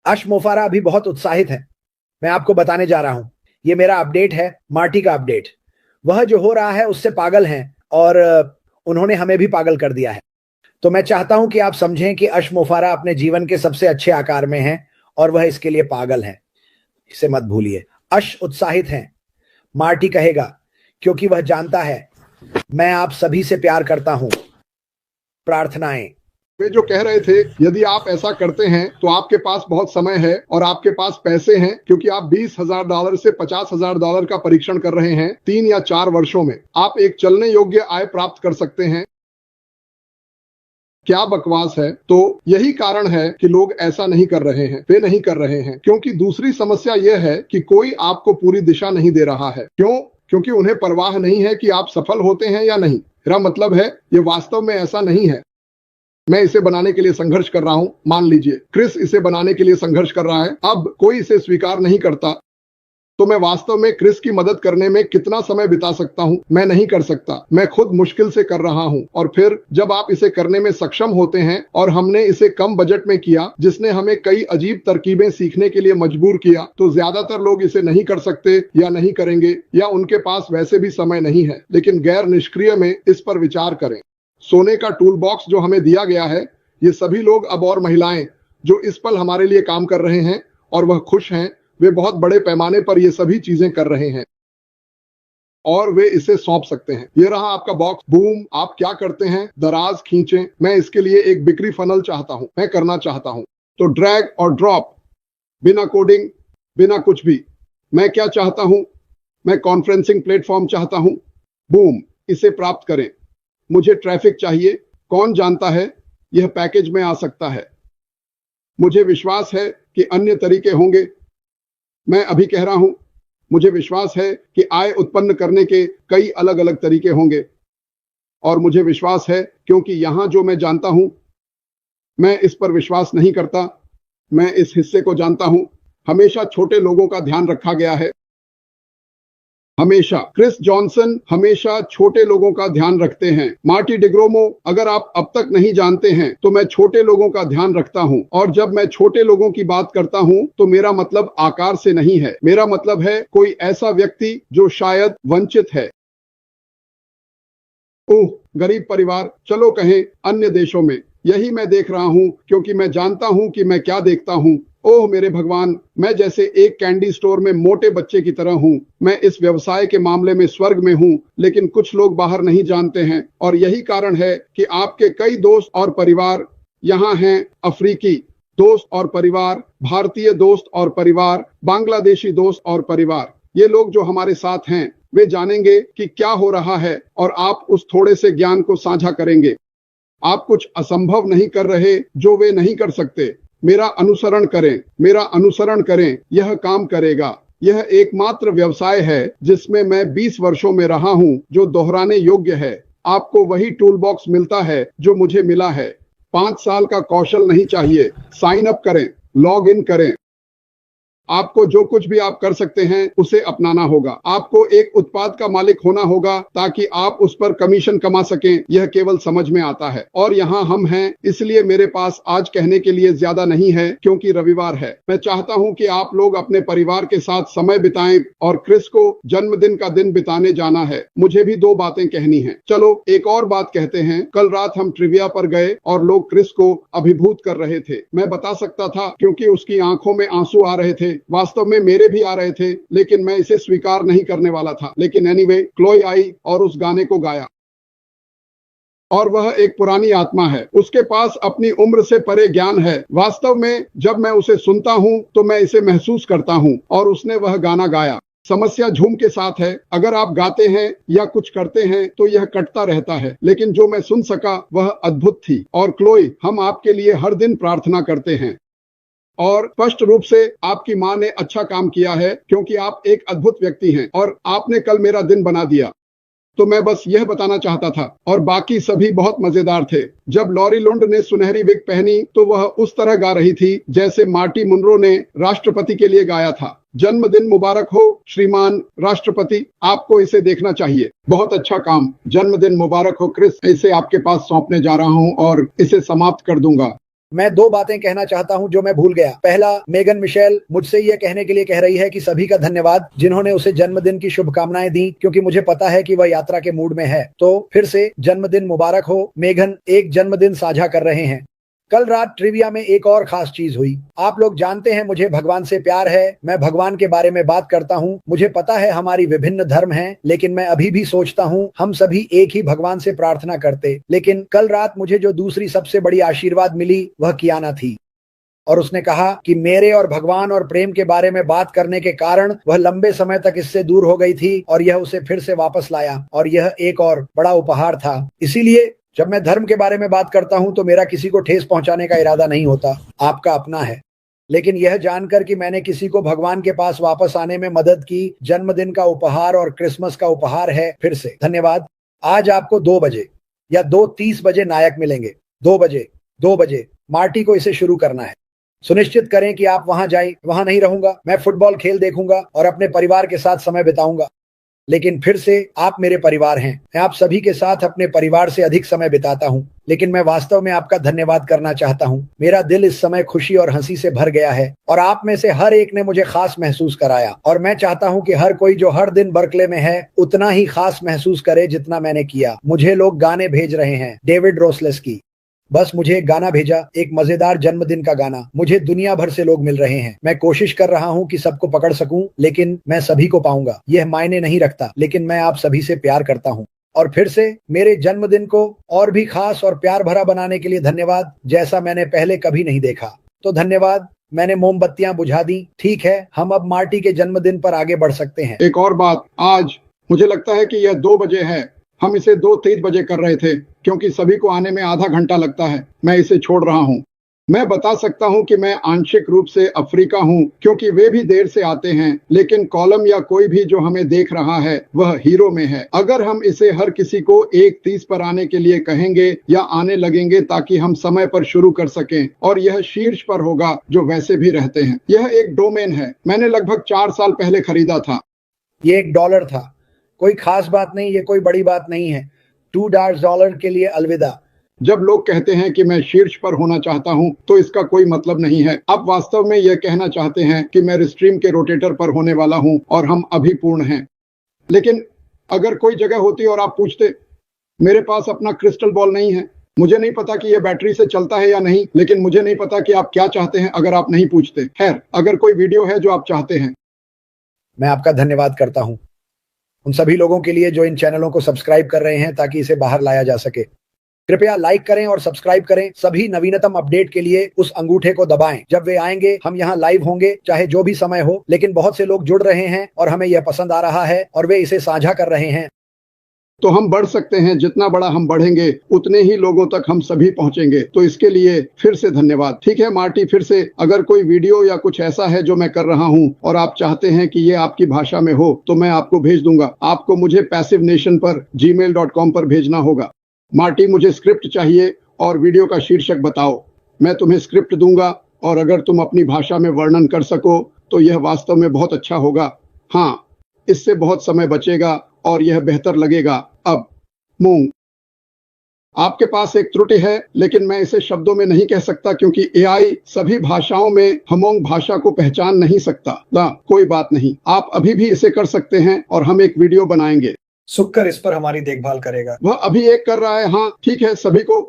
अश मोफारा अभी बहुत उत्साहित है। मैं आपको बताने जा रहा हूं। ये मेरा अपडेट है, मार्टी का अपडेट। वह जो हो रहा है उससे पागल हैं और उन्होंने हमें भी पागल कर दिया है। तो मैं चाहता हूं कि आप समझें कि अश मोफारा अपने जीवन के सबसे अच्छे आकार में है और वह इसके लिए पागल है। इसे मत भूलिए। अश उत्साहित हैं, मार्टी कहेगा, क्योंकि वह जानता है मैं आप सभी से प्यार करता हूं। प्रार्थनाएं। वे जो कह रहे थे, यदि आप ऐसा करते हैं तो आपके पास बहुत समय है और आपके पास पैसे हैं, क्योंकि आप $20,000 से $50,000 का परीक्षण कर रहे हैं। 3 या 4 वर्षों में आप एक चलने योग्य आय प्राप्त कर सकते हैं। क्या बकवास है। तो यही कारण है कि लोग ऐसा नहीं कर रहे हैं। वे नहीं कर रहे हैं क्योंकि दूसरी समस्या यह है कि कोई आपको पूरी दिशा नहीं दे रहा है। क्यों? क्योंकि उन्हें परवाह नहीं है कि आप सफल होते हैं या नहीं। मेरा मतलब है, ये वास्तव में ऐसा नहीं है। मैं इसे बनाने के लिए संघर्ष कर रहा हूं। मान लीजिए क्रिस इसे बनाने के लिए संघर्ष कर रहा है। अब कोई इसे स्वीकार नहीं करता, तो मैं वास्तव में क्रिस की मदद करने में कितना समय बिता सकता हूं? मैं नहीं कर सकता। मैं खुद मुश्किल से कर रहा हूं। और फिर जब आप इसे करने में सक्षम होते हैं, और हमने इसे कम बजट में किया, जिसने हमें कई अजीब तरकीबें सीखने के लिए मजबूर किया, तो ज्यादातर लोग इसे नहीं कर सकते या नहीं करेंगे, या उनके पास वैसे भी समय नहीं है। लेकिन गैर निष्क्रिय में इस पर विचार करें। सोने का टूल बॉक्स जो हमें दिया गया है, ये सभी लोग अब और महिलाएं जो इस पल हमारे लिए काम कर रहे हैं और वह खुश हैं, वे बहुत बड़े पैमाने पर ये सभी चीजें कर रहे हैं और वे इसे सौंप सकते हैं। ये रहा आपका बॉक्स। बूम। आप क्या करते हैं? दराज खींचें। मैं इसके लिए एक बिक्री फनल चाहता हूं, मैं करना चाहता हूं। तो ड्रैग और ड्रॉप, बिना कोडिंग, बिना कुछ भी। मैं क्या चाहता हूं? मैं कॉन्फ्रेंसिंग प्लेटफॉर्म चाहता हूं। बूम। इसे प्राप्त करें। मुझे ट्रैफिक चाहिए। कौन जानता है, यह पैकेज में आ सकता है। मुझे विश्वास है कि अन्य तरीके होंगे। मैं अभी कह रहा हूं, मुझे विश्वास है कि आय उत्पन्न करने के कई अलग अलग तरीके होंगे। और मुझे विश्वास है, क्योंकि यहां जो मैं जानता हूं, मैं इस पर विश्वास नहीं करता। मैं इस हिस्से को जानता हूं। हमेशा छोटे लोगों का ध्यान रखा गया है। हमेशा। क्रिस जॉनसन हमेशा छोटे लोगों का ध्यान रखते हैं। मार्टी डिग्रोमो, अगर आप अब तक नहीं जानते हैं, तो मैं छोटे लोगों का ध्यान रखता हूं। और जब मैं छोटे लोगों की बात करता हूं, तो मेरा मतलब आकार से नहीं है। मेरा मतलब है कोई ऐसा व्यक्ति जो शायद वंचित है। ओह, गरीब परिवार, चलो कहें अन्य देशों में। यही मैं देख रहा हूं, क्योंकि मैं जानता हूं कि मैं क्या देखता हूं। ओह मेरे भगवान, मैं जैसे एक कैंडी स्टोर में मोटे बच्चे की तरह हूं। मैं इस व्यवसाय के मामले में स्वर्ग में हूं, लेकिन कुछ लोग बाहर नहीं जानते हैं। और यही कारण है कि आपके कई दोस्त और परिवार यहाँ हैं। अफ्रीकी दोस्त और परिवार, भारतीय दोस्त और परिवार, बांग्लादेशी दोस्त और परिवार। ये लोग जो हमारे साथ हैं, वे जानेंगे कि क्या हो रहा है और आप उस थोड़े से ज्ञान को साझा करेंगे। आप कुछ असंभव नहीं कर रहे जो वे नहीं कर सकते। मेरा अनुसरण करें, मेरा अनुसरण करें, यह काम करेगा। यह एकमात्र व्यवसाय है जिसमें मैं 20 वर्षों में रहा हूं जो दोहराने योग्य है। आपको वही टूल बॉक्स मिलता है जो मुझे मिला है। 5 साल का कौशल नहीं चाहिए। साइन अप करें, लॉग इन करें। आपको जो कुछ भी आप कर सकते हैं उसे अपनाना होगा। आपको एक उत्पाद का मालिक होना होगा ताकि आप उस पर कमीशन कमा सकें। यह केवल समझ में आता है। और यहाँ हम हैं, इसलिए मेरे पास आज कहने के लिए ज्यादा नहीं है, क्योंकि रविवार है। मैं चाहता हूँ कि आप लोग अपने परिवार के साथ समय बिताएं और क्रिस को जन्मदिन का दिन बिताने जाना है। मुझे भी 2 बातें कहनी है। चलो एक और बात कहते हैं। कल रात हम ट्रिविया पर गए और लोग क्रिस को अभिभूत कर रहे थे। मैं बता सकता था, क्योंकि उसकी आंखों में आंसू आ रहे थे। वास्तव में मेरे भी आ रहे थे, लेकिन मैं इसे स्वीकार नहीं करने वाला था। लेकिन एनीवे, क्लोई आई और उस गाने को गाया। और वह एक पुरानी आत्मा है। उसके पास अपनी उम्र से परे ज्ञान है। वास्तव में जब मैं उसे सुनता हूं, तो मैं इसे महसूस करता हूं। और उसने वह गाना गाया। समस्या झूम के साथ है। अगर आप गाते हैं या कुछ करते हैं तो यह कटता रहता है। लेकिन जो मैं सुन सका वह अद्भुत थी। और क्लोई, हम आपके लिए हर दिन प्रार्थना करते हैं। और स्पष्ट रूप से आपकी माँ ने अच्छा काम किया है, क्योंकि आप एक अद्भुत व्यक्ति हैं और आपने कल मेरा दिन बना दिया। तो मैं बस यह बताना चाहता था। और बाकी सभी बहुत मजेदार थे। जब लॉरी लुंड ने सुनहरी विग पहनी, तो वह उस तरह गा रही थी जैसे मार्टी मुनरो ने राष्ट्रपति के लिए गाया था। जन्मदिन मुबारक हो श्रीमान राष्ट्रपति। आपको इसे देखना चाहिए। बहुत अच्छा काम। जन्मदिन मुबारक हो क्रिस। इसे आपके पास सौंपने जा रहा हूँ और इसे समाप्त कर दूंगा। मैं 2 बातें कहना चाहता हूं जो मैं भूल गया। पहला, मेगन मिशेल मुझसे यह कहने के लिए कह रही है कि सभी का धन्यवाद जिन्होंने उसे जन्मदिन की शुभकामनाएं दी, क्योंकि मुझे पता है कि वह यात्रा के मूड में है। तो फिर से जन्मदिन मुबारक हो। मेगन एक जन्मदिन साझा कर रहे हैं। कल रात ट्रिविया में एक और खास चीज हुई। आप लोग जानते हैं मुझे भगवान से प्यार है, मैं भगवान के बारे में बात करता हूँ। मुझे पता है हमारी विभिन्न धर्म हैं, लेकिन मैं अभी भी सोचता हूँ हम सभी एक ही भगवान से प्रार्थना करते। लेकिन कल रात मुझे जो दूसरी सबसे बड़ी आशीर्वाद मिली वह कियाना थी, और उसने कहा कि मेरे और भगवान और प्रेम के बारे में बात करने के कारण वह लंबे समय तक इससे दूर हो गई थी और यह उसे फिर से वापस लाया, और यह एक और बड़ा उपहार था। इसीलिए जब मैं धर्म के बारे में बात करता हूं तो मेरा किसी को ठेस पहुंचाने का इरादा नहीं होता, आपका अपना है। लेकिन यह जानकर कि मैंने किसी को भगवान के पास वापस आने में मदद की, जन्मदिन का उपहार और क्रिसमस का उपहार है, फिर से धन्यवाद। आज आपको 2 बजे या 2:30 बजे नायक मिलेंगे। 2 बजे मार्टी को इसे शुरू करना है। सुनिश्चित करें कि आप वहां जाएं। वहां नहीं रहूंगा, मैं फुटबॉल खेल देखूंगा और अपने परिवार के साथ समय बिताऊंगा। लेकिन फिर से आप मेरे परिवार हैं। मैं आप सभी के साथ अपने परिवार से अधिक समय बिताता हूं, लेकिन मैं वास्तव में आपका धन्यवाद करना चाहता हूं। मेरा दिल इस समय खुशी और हंसी से भर गया है, और आप में से हर एक ने मुझे खास महसूस कराया, और मैं चाहता हूं कि हर कोई जो हर दिन बर्कले में है उतना ही खास महसूस करे जितना मैंने किया। मुझे लोग गाने भेज रहे हैं। डेविड रोसलेस्की, बस मुझे एक गाना भेजा, एक मजेदार जन्मदिन का गाना। मुझे दुनिया भर से लोग मिल रहे हैं। मैं कोशिश कर रहा हूं कि सबको पकड़ सकूं, लेकिन मैं सभी को पाऊंगा। यह मायने नहीं रखता, लेकिन मैं आप सभी से प्यार करता हूं। और फिर से मेरे जन्मदिन को और भी खास और प्यार भरा बनाने के लिए धन्यवाद, जैसा मैंने पहले कभी नहीं देखा। तो धन्यवाद। मैंने मोमबत्तियां बुझा दी। ठीक है, हम अब मार्टी के जन्मदिन पर आगे बढ़ सकते हैं। एक और बात, आज मुझे लगता है कि यह 2 बजे है। हम इसे 2:30 बजे कर रहे थे, क्योंकि सभी को आने में आधा घंटा लगता है। मैं इसे छोड़ रहा हूँ। मैं बता सकता हूँ कि मैं आंशिक रूप से अफ्रीका हूँ, क्योंकि वे भी देर से आते हैं, लेकिन कॉलम या कोई भी जो हमें देख रहा है वह हीरो में है। अगर हम इसे हर किसी को 1:30 पर आने के लिए कहेंगे या आने लगेंगे ताकि हम समय पर शुरू कर सकें, और यह शीर्ष पर होगा जो वैसे भी रहते हैं। यह एक डोमेन है, मैंने लगभग 4 साल पहले खरीदा था। ये $1 था। कोई खास बात नहीं, ये कोई बड़ी बात नहीं है। $2 के लिए अलविदा। जब लोग कहते हैं कि मैं शीर्ष पर होना चाहता हूं, तो इसका कोई मतलब नहीं है। आप वास्तव में यह कहना चाहते हैं कि मैं रिस्ट्रीम के रोटेटर पर होने वाला हूं और हम अभी पूर्ण हैं। लेकिन अगर कोई जगह होती और आप पूछते, मेरे पास अपना क्रिस्टल बॉल नहीं है, मुझे नहीं पता कि यह बैटरी से चलता है या नहीं, लेकिन मुझे नहीं पता कि आप क्या चाहते हैं अगर आप नहीं पूछते। खैर, अगर कोई वीडियो है जो आप चाहते हैं। मैं आपका धन्यवाद करता हूं उन सभी लोगों के लिए जो इन चैनलों को सब्सक्राइब कर रहे हैं ताकि इसे बाहर लाया जा सके। कृपया लाइक करें और सब्सक्राइब करें। सभी नवीनतम अपडेट के लिए उस अंगूठे को दबाएं। जब वे आएंगे हम यहाँ लाइव होंगे, चाहे जो भी समय हो। लेकिन बहुत से लोग जुड़ रहे हैं और हमें यह पसंद आ रहा है और वे इसे साझा कर रहे हैं। तो हम बढ़ सकते हैं। जितना बड़ा हम बढ़ेंगे उतने ही लोगों तक हम सभी पहुंचेंगे। तो इसके लिए फिर से धन्यवाद। ठीक है मार्टी, फिर से अगर कोई वीडियो या कुछ ऐसा है जो मैं कर रहा हूं और आप चाहते हैं कि ये आपकी भाषा में हो, तो मैं आपको भेज दूंगा। आपको मुझे passivenation पर gmail.com पर भेजना होगा। मार्टी, मुझे स्क्रिप्ट चाहिए और वीडियो का शीर्षक बताओ। मैं तुम्हें स्क्रिप्ट दूंगा, और अगर तुम अपनी भाषा में वर्णन कर सको तो यह वास्तव में बहुत अच्छा होगा। हाँ, इससे बहुत समय बचेगा और यह बेहतर लगेगा। अब मूंग, आपके पास एक त्रुटि है, लेकिन मैं इसे शब्दों में नहीं कह सकता क्योंकि एआई सभी भाषाओं में हमोंग भाषा को पहचान नहीं सकता। ना, कोई बात नहीं, आप अभी भी इसे कर सकते हैं और हम एक वीडियो बनाएंगे। सुखकर इस पर हमारी देखभाल करेगा। वह अभी एक कर रहा है। हाँ ठीक है, सभी को